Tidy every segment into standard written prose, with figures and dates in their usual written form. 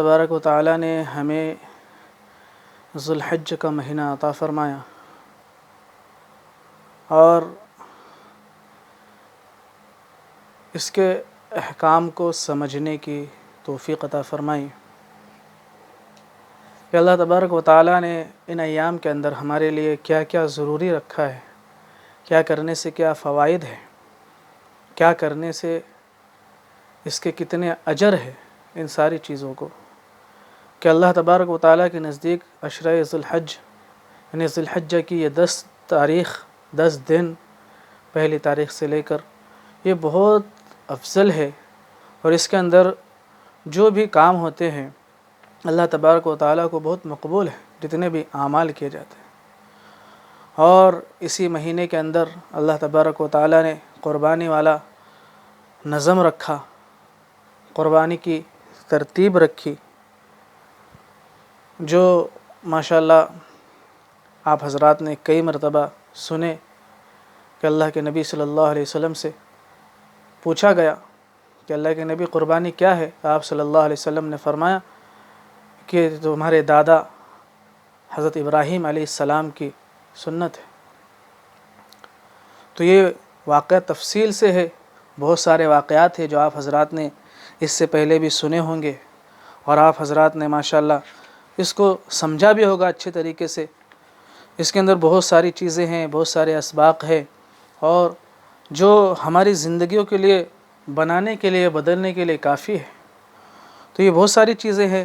تبارک و تعالیٰ نے ہمیں ذوالحج کا مہینہ عطا فرمایا اور اس کے احکام کو سمجھنے کی توفیق عطا فرمائی کہ اللہ تبارک و تعالیٰ نے ان ایام کے اندر ہمارے لیے کیا کیا ضروری رکھا ہے، کیا کرنے سے کیا فوائد ہے، کیا کرنے سے اس کے کتنے اجر ہے، ان ساری چیزوں کو کہ اللہ تبارک و تعالیٰ کے نزدیک عشرہ ذوالحج یعنی ذوالحجہ کی یہ 10 دن پہلی تاریخ سے لے کر یہ بہت افضل ہے، اور اس کے اندر جو بھی کام ہوتے ہیں اللہ تبارک و تعالیٰ کو بہت مقبول ہے، جتنے بھی اعمال کیے جاتے ہیں۔ اور اسی مہینے کے اندر اللہ تبارک و تعالیٰ نے قربانی والا نظم رکھا، قربانی کی ترتیب رکھی، جو ماشاءاللہ آپ حضرات نے کئی مرتبہ سنے کہ اللہ کے نبی صلی اللہ علیہ وسلم سے پوچھا گیا کہ اللہ کے نبی قربانی کیا ہے؟ آپ صلی اللہ علیہ وسلم نے فرمایا کہ تمہارے دادا حضرت ابراہیم علیہ السلام کی سنت ہے۔ تو یہ واقعہ تفصیل سے ہے، بہت سارے واقعات ہیں جو آپ حضرات نے اس سے پہلے بھی سنے ہوں گے، اور آپ حضرات نے ماشاءاللہ اس کو سمجھا بھی ہوگا اچھے طریقے سے۔ اس کے اندر بہت ساری چیزیں ہیں، بہت سارے اسباق ہیں، اور جو ہماری زندگیوں کے لیے بنانے کے لیے بدلنے کے لیے کافی ہے۔ تو یہ بہت ساری چیزیں ہیں۔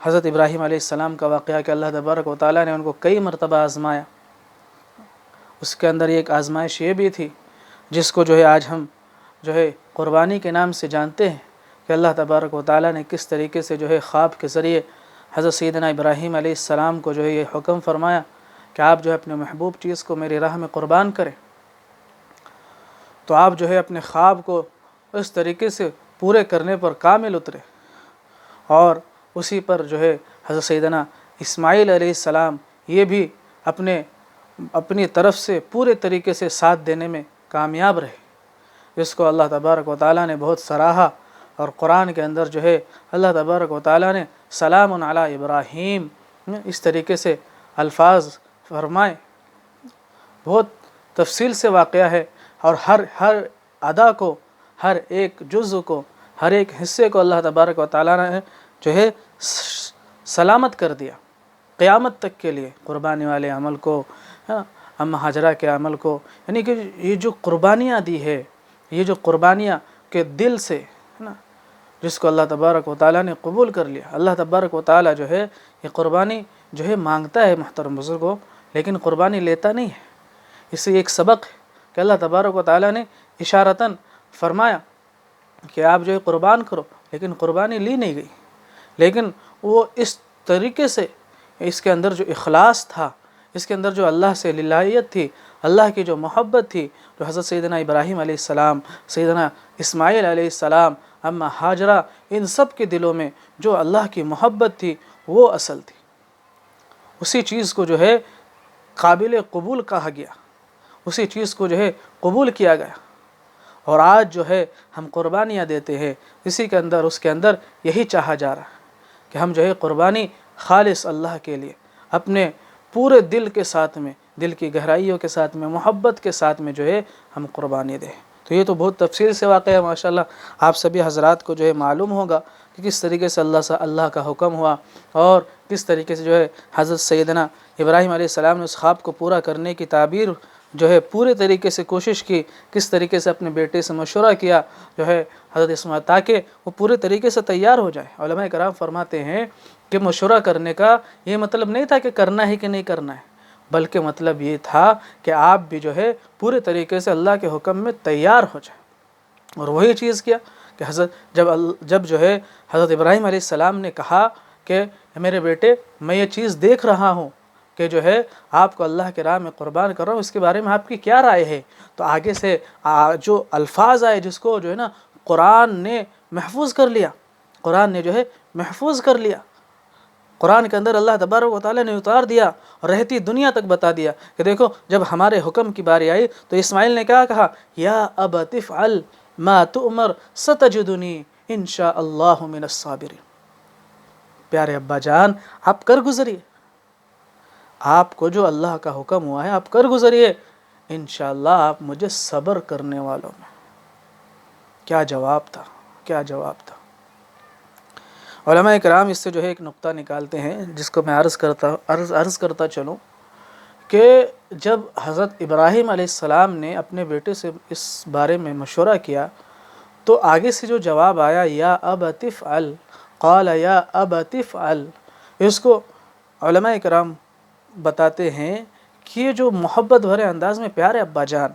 حضرت ابراہیم علیہ السلام کا واقعہ کہ اللہ تبارک و تعالیٰ نے ان کو کئی مرتبہ آزمایا، اس کے اندر ایک آزمائش یہ بھی تھی جس کو آج ہم قربانی کے نام سے جانتے ہیں کہ اللہ تبارک و تعالیٰ نے کس طریقے سے خواب کے ذریعے حضرت سیدنا ابراہیم علیہ السلام کو یہ حکم فرمایا کہ آپ اپنے محبوب چیز کو میری راہ میں قربان کریں۔ تو آپ اپنے خواب کو اس طریقے سے پورے کرنے پر کامل اترے، اور اسی پر حضرت سیدنا اسماعیل علیہ السلام یہ بھی اپنی طرف سے پورے طریقے سے ساتھ دینے میں کامیاب رہے، جس کو اللہ تبارک و تعالیٰ نے بہت سراہا۔ اور قرآن کے اندر اللہ تبارک و تعالیٰ نے سلام علی ابراہیم اس طریقے سے الفاظ فرمائے، بہت تفصیل سے واقعہ ہے، اور ہر ادا کو، ہر ایک جزء کو، ہر ایک حصے کو اللہ تبارک و تعالیٰ نے سلامت کر دیا قیامت تک کے لیے، قربانی والے عمل کو، ام ہاجرہ کے عمل کو، یعنی کہ یہ جو قربانیاں دی ہے، یہ جو قربانیاں کے دل سے جس کو اللہ تبارک و تعالیٰ نے قبول کر لیا۔ اللہ تبارک و تعالیٰ یہ قربانی مانگتا ہے محترم بزرگوں، لیکن قربانی لیتا نہیں ہے۔ اس سے ایک سبق ہے کہ اللہ تبارک و تعالیٰ نے اشارتاً فرمایا کہ آپ قربان کرو، لیکن قربانی لی نہیں گئی، لیکن وہ اس طریقے سے اس کے اندر جو اخلاص تھا، اس کے اندر جو اللہ سے للہیت تھی، اللہ کی جو محبت تھی، جو حضرت سیدنا ابراہیم علیہ السلام، سیدنا اسماعیل علیہ السلام، اما ہاجرہ، ان سب کے دلوں میں جو اللہ کی محبت تھی وہ اصل تھی، اسی چیز کو قابل قبول کہا گیا، اسی چیز کو قبول کیا گیا۔ اور آج ہم قربانیاں دیتے ہیں، اسی کے اندر اس کے اندر یہی چاہا جا رہا ہے کہ ہم قربانی خالص اللہ کے لیے اپنے پورے دل کے ساتھ میں، دل کی گہرائیوں کے ساتھ میں، محبت کے ساتھ میں ہم قربانی دیں۔ تو یہ تو بہت تفصیل سے واقعہ ہے، ماشاءاللہ آپ سبھی حضرات کو معلوم ہوگا کہ کس طریقے سے اللہ کا حکم ہوا، اور کس طریقے سے حضرت سیدنا ابراہیم علیہ السلام نے اس خواب کو پورا کرنے کی تعبیر پورے طریقے سے کوشش کی، کس طریقے سے اپنے بیٹے سے مشورہ کیا حضرت اسماعیل، تاکہ وہ پورے طریقے سے تیار ہو جائے۔ علماء کرام فرماتے ہیں کہ مشورہ کرنے کا یہ مطلب نہیں تھا کہ کرنا ہے کہ نہیں کرنا ہے، بلکہ مطلب یہ تھا کہ آپ بھی پورے طریقے سے اللہ کے حکم میں تیار ہو جائے۔ اور وہی چیز کیا کہ جب حضرت ابراہیم علیہ السلام نے کہا کہ میرے بیٹے، میں یہ چیز دیکھ رہا ہوں کہ آپ کو اللہ کے راہ میں قربان کر رہا ہوں، اس کے بارے میں آپ کی کیا رائے ہے؟ تو آگے سے جو الفاظ آئے جس کو قرآن نے محفوظ کر لیا، قرآن نے محفوظ کر لیا، قرآن کے اندر اللہ تبارک و تعالیٰ نے اتار دیا اور رہتی دنیا تک بتا دیا کہ دیکھو جب ہمارے حکم کی باری آئی تو اسماعیل نے کیا کہا، یا ابت افعل ما تؤمر ستجدنی ان شاء اللہ من الصابرین۔ پیارے ابا جان آپ کر گزریے، آپ کو جو اللہ کا حکم ہوا ہے آپ کر گزریے، انشاءاللہ آپ مجھے صبر کرنے والوں میں۔ کیا جواب تھا، کیا جواب تھا۔ علماء کرام اس سے جو ہے ایک نقطہ نکالتے ہیں جس کو میں عرض کرتا چلوں کہ جب حضرت ابراہیم علیہ السلام نے اپنے بیٹے سے اس بارے میں مشورہ کیا تو آگے سے جو جواب آیا یا ابت افعل، قال یا ابت افعل، اس کو علماء کرام بتاتے ہیں کہ یہ جو محبت بھرے انداز میں پیارے ابا جان،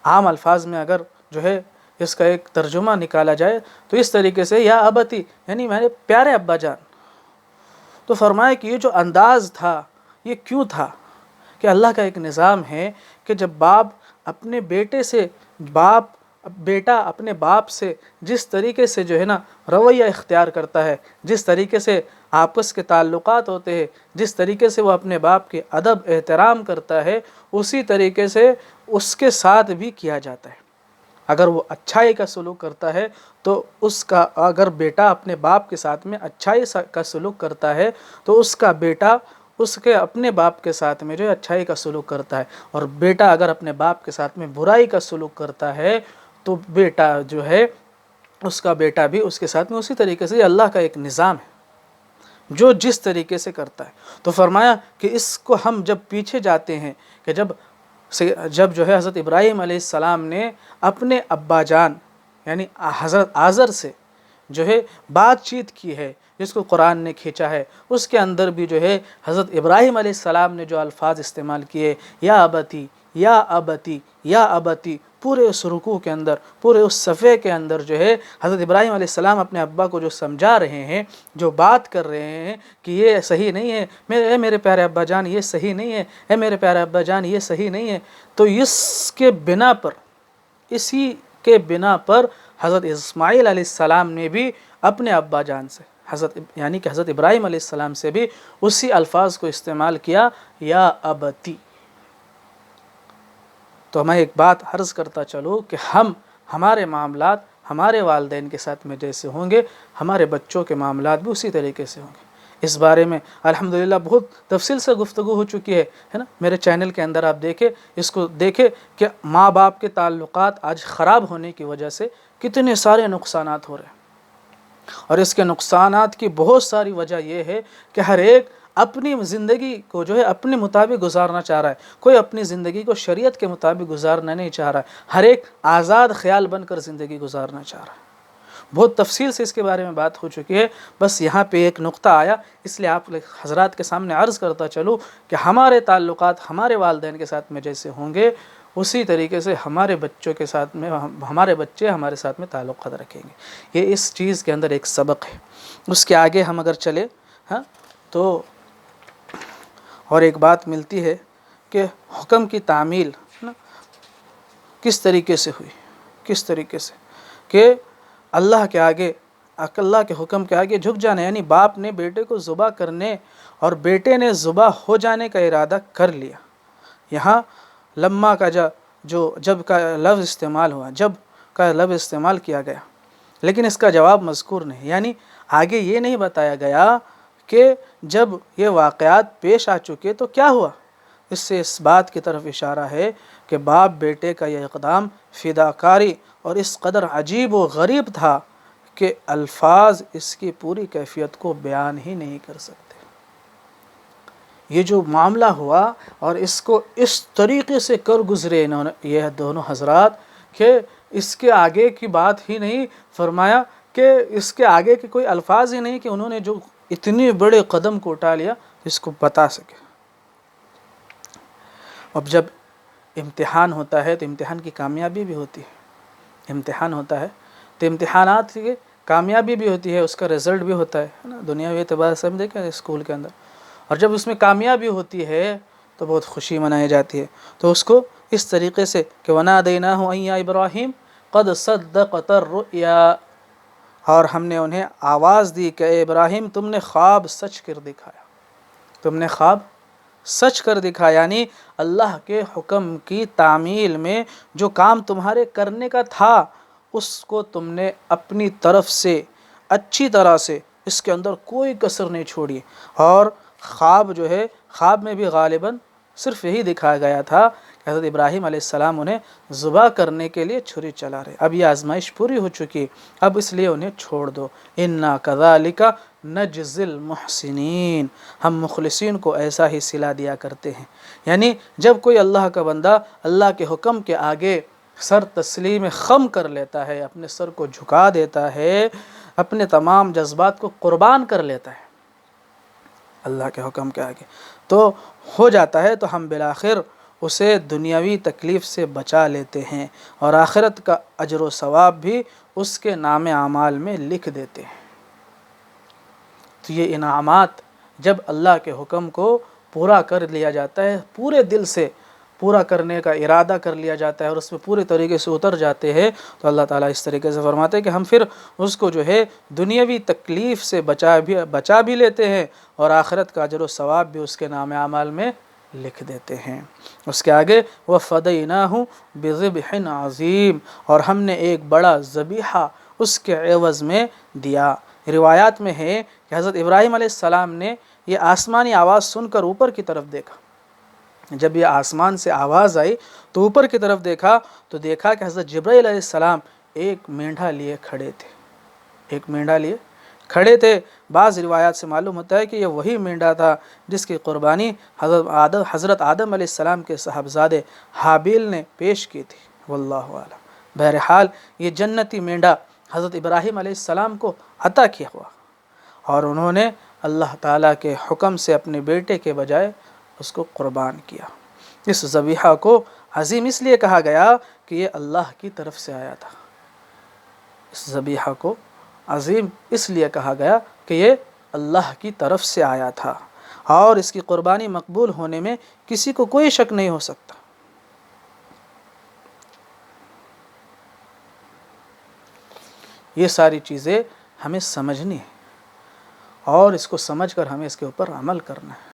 عام الفاظ میں اگر جو ہے اس کا ایک ترجمہ نکالا جائے تو اس طریقے سے یا ابتی یعنی میرے پیارے ابا جان۔ تو فرمایا کہ یہ جو انداز تھا یہ کیوں تھا کہ اللہ کا ایک نظام ہے کہ جب باپ اپنے بیٹے سے بیٹا اپنے باپ سے جس طریقے سے جو ہے نا رویہ اختیار کرتا ہے، جس طریقے سے آپس کے تعلقات ہوتے ہیں، جس طریقے سے وہ اپنے باپ کے ادب احترام کرتا ہے، اسی طریقے سے اس کے ساتھ بھی کیا جاتا ہے۔ اگر وہ اچھائی کا سلوک کرتا ہے تو اگر بیٹا اپنے باپ کے ساتھ میں اچھائی کا سلوک کرتا ہے تو اس کا بیٹا اس کے اپنے باپ کے ساتھ میں جو ہے اچھائی کا سلوک کرتا ہے، اور بیٹا اگر اپنے باپ کے ساتھ میں برائی کا سلوک کرتا ہے تو بیٹا جو ہے اس کا بیٹا بھی اس کے ساتھ میں اسی طریقے سے۔ اللہ کا ایک نظام ہے جو جس طریقے سے کرتا ہے۔ تو فرمایا کہ اس کو ہم جب پیچھے جاتے ہیں کہ جب جو ہے حضرت ابراہیم علیہ السلام نے اپنے ابا جان یعنی حضرت آزر سے جو ہے بات چیت کی ہے جس کو قرآن نے کھینچا ہے، اس کے اندر بھی جو ہے حضرت ابراہیم علیہ السلام نے جو الفاظ استعمال کیے یا ابتی یا ابتی یا ابتی، پورے اس رکوع کے اندر، پورے اس صفحے کے اندر جو ہے حضرت ابراہیم علیہ السلام اپنے ابا کو جو سمجھا رہے ہیں، جو بات کر رہے ہیں کہ یہ صحیح نہیں ہے، اے میرے پیارے ابا جان یہ صحیح نہیں ہے، اے میرے پیارے ابا جان یہ صحیح نہیں ہے۔ تو اسی کے بنا پر حضرت اسماعیل علیہ السلام نے بھی اپنے ابا جان سے یعنی کہ حضرت ابراہیم علیہ السلام سے بھی اسی الفاظ کو استعمال کیا یا ابتی۔ تو میں ایک بات عرض کرتا چلوں کہ ہمارے معاملات ہمارے والدین کے ساتھ میں جیسے ہوں گے ہمارے بچوں کے معاملات بھی اسی طریقے سے ہوں گے۔ اس بارے میں الحمدللہ بہت تفصیل سے گفتگو ہو چکی ہے نا، میرے چینل کے اندر آپ دیکھیں کہ ماں باپ کے تعلقات آج خراب ہونے کی وجہ سے کتنے سارے نقصانات ہو رہے ہیں، اور اس کے نقصانات کی بہت ساری وجہ یہ ہے کہ ہر ایک اپنی زندگی کو جو ہے اپنے مطابق گزارنا چاہ رہا ہے، کوئی اپنی زندگی کو شریعت کے مطابق گزارنا نہیں چاہ رہا ہے، ہر ایک آزاد خیال بن کر زندگی گزارنا چاہ رہا ہے۔ بہت تفصیل سے اس کے بارے میں بات ہو چکی ہے، بس یہاں پہ ایک نقطہ آیا، اس لیے آپ حضرات کے سامنے عرض کرتا چلوں کہ ہمارے تعلقات ہمارے والدین کے ساتھ میں جیسے ہوں گے اسی طریقے سے ہمارے بچوں کے ساتھ میں ہمارے بچے ہمارے ساتھ میں تعلقات رکھیں گے۔ یہ اس چیز کے اندر ایک سبق ہے۔ اس کے آگے ہم اگر چلے تو اور ایک بات ملتی ہے کہ حکم کی تعمیل کس طریقے سے ہوئی، کس طریقے سے کہ اللہ کے آگے، اللہ کے حکم کے آگے جھک جانا، یعنی باپ نے بیٹے کو ذبح کرنے اور بیٹے نے ذبح ہو جانے کا ارادہ کر لیا۔ یہاں لما کا جب کا لفظ استعمال ہوا، جب کا لفظ استعمال کیا گیا، لیکن اس کا جواب مذکور نہیں، یعنی آگے یہ نہیں بتایا گیا کہ جب یہ واقعات پیش آ چکے تو کیا ہوا۔ اس سے اس بات کی طرف اشارہ ہے کہ باپ بیٹے کا یہ اقدام فداکاری اور اس قدر عجیب و غریب تھا کہ الفاظ اس کی پوری کیفیت کو بیان ہی نہیں کر سکتے۔ یہ جو معاملہ ہوا اور اس کو اس طریقے سے کر گزرے یہ دونوں حضرات کہ اس کے آگے کی بات ہی نہیں، فرمایا کہ اس کے آگے کے کوئی الفاظ ہی نہیں کہ انہوں نے جو اتنے بڑے قدم کو اٹھا لیا اس کو بتا سکے۔ اب جب امتحان ہوتا ہے تو امتحان کی کامیابی بھی ہوتی ہے، امتحان ہوتا ہے تو امتحانات کی کامیابی بھی ہوتی ہے، اس کا رزلٹ بھی ہوتا ہے نا، دنیاوی اعتبار سے ہم دیکھیں اسکول کے اندر، اور جب اس میں کامیابی ہوتی ہے تو بہت خوشی منائی جاتی ہے۔ تو اس کو اس طریقے سے کہ وَنَادَيْنَاهُ أَن يَا إِبْرَاهِيمُ قَدْ صَدَّقْتَ الرُّؤْيَا، اور ہم نے انہیں آواز دی کہ اے ابراہیم تم نے خواب سچ کر دکھایا، تم نے خواب سچ کر دکھایا، یعنی اللہ کے حکم کی تعمیل میں جو کام تمہارے کرنے کا تھا اس کو تم نے اپنی طرف سے اچھی طرح سے اس کے اندر کوئی کسر نہیں چھوڑی۔ اور خواب جو ہے، خواب میں بھی غالباً صرف یہی دکھایا گیا تھا کہ حضرت ابراہیم علیہ السلام انہیں ذبح کرنے کے لیے چھری چلا رہے، اب یہ آزمائش پوری ہو چکی، اب اس لیے انہیں چھوڑ دو۔ اِنَّا كَذَلِكَ نَجْزِي الْمُحْسِنِينَ، ہم مخلصین کو ایسا ہی صلہ دیا کرتے ہیں۔ یعنی جب کوئی اللہ کا بندہ اللہ کے حکم کے آگے سر تسلیم خم کر لیتا ہے، اپنے سر کو جھکا دیتا ہے، اپنے تمام جذبات کو قربان کر لیتا ہے اللہ کے حکم کے آگے، تو ہو جاتا ہے، تو ہم بالآخر اسے دنیاوی تکلیف سے بچا لیتے ہیں اور آخرت کا اجر و ثواب بھی اس کے نام اعمال میں لکھ دیتے ہیں۔ تو یہ انعامات جب اللہ کے حکم کو پورا کر لیا جاتا ہے، پورے دل سے پورا کرنے کا ارادہ کر لیا جاتا ہے اور اس میں پورے طریقے سے اتر جاتے ہیں، تو اللہ تعالیٰ اس طریقے سے فرماتے ہیں کہ ہم پھر اس کو جو ہے دنیاوی تکلیف سے بچا بھی لیتے ہیں اور آخرت کا اجر و ثواب بھی اس کے نام اعمال میں لکھ دیتے ہیں۔ اس کے آگے وَفَدَيْنَاهُ بِذِبْحٍ عَظِيمٍ، اور ہم نے ایک بڑا ذبیحہ اس کے عوض میں دیا۔ روایات میں ہے کہ حضرت ابراہیم علیہ السلام نے یہ آسمانی آواز سن کر اوپر کی طرف دیکھا، جب یہ آسمان سے آواز آئی تو اوپر کی طرف دیکھا تو دیکھا کہ حضرت جبرائیل علیہ السلام ایک مینڈھا لیے کھڑے تھے، ایک مینڈھا لیے کھڑے تھے۔ بعض روایات سے معلوم ہوتا ہے کہ یہ وہی مینڈھا تھا جس کی قربانی حضرت آدم علیہ السلام کے صاحبزادے حابیل نے پیش کی تھی، واللہ اعلم۔ بہرحال یہ جنتی مینڈھا حضرت ابراہیم علیہ السلام کو عطا کیا ہوا، اور انہوں نے اللہ تعالیٰ کے حکم سے اپنے بیٹے کے بجائے اس کو قربان کیا۔ اس ذبیحہ کو عظیم اس لیے کہا گیا کہ یہ اللہ کی طرف سے آیا تھا۔ اس ذبیحہ کو عظیم اس لیے کہا گیا کہ یہ اللہ کی طرف سے آیا تھا، اور اس کی قربانی مقبول ہونے میں کسی کو کوئی شک نہیں ہو سکتا۔ یہ ساری چیزیں ہمیں سمجھنی ہیں اور اس کو سمجھ کر ہمیں اس کے اوپر عمل کرنا ہے۔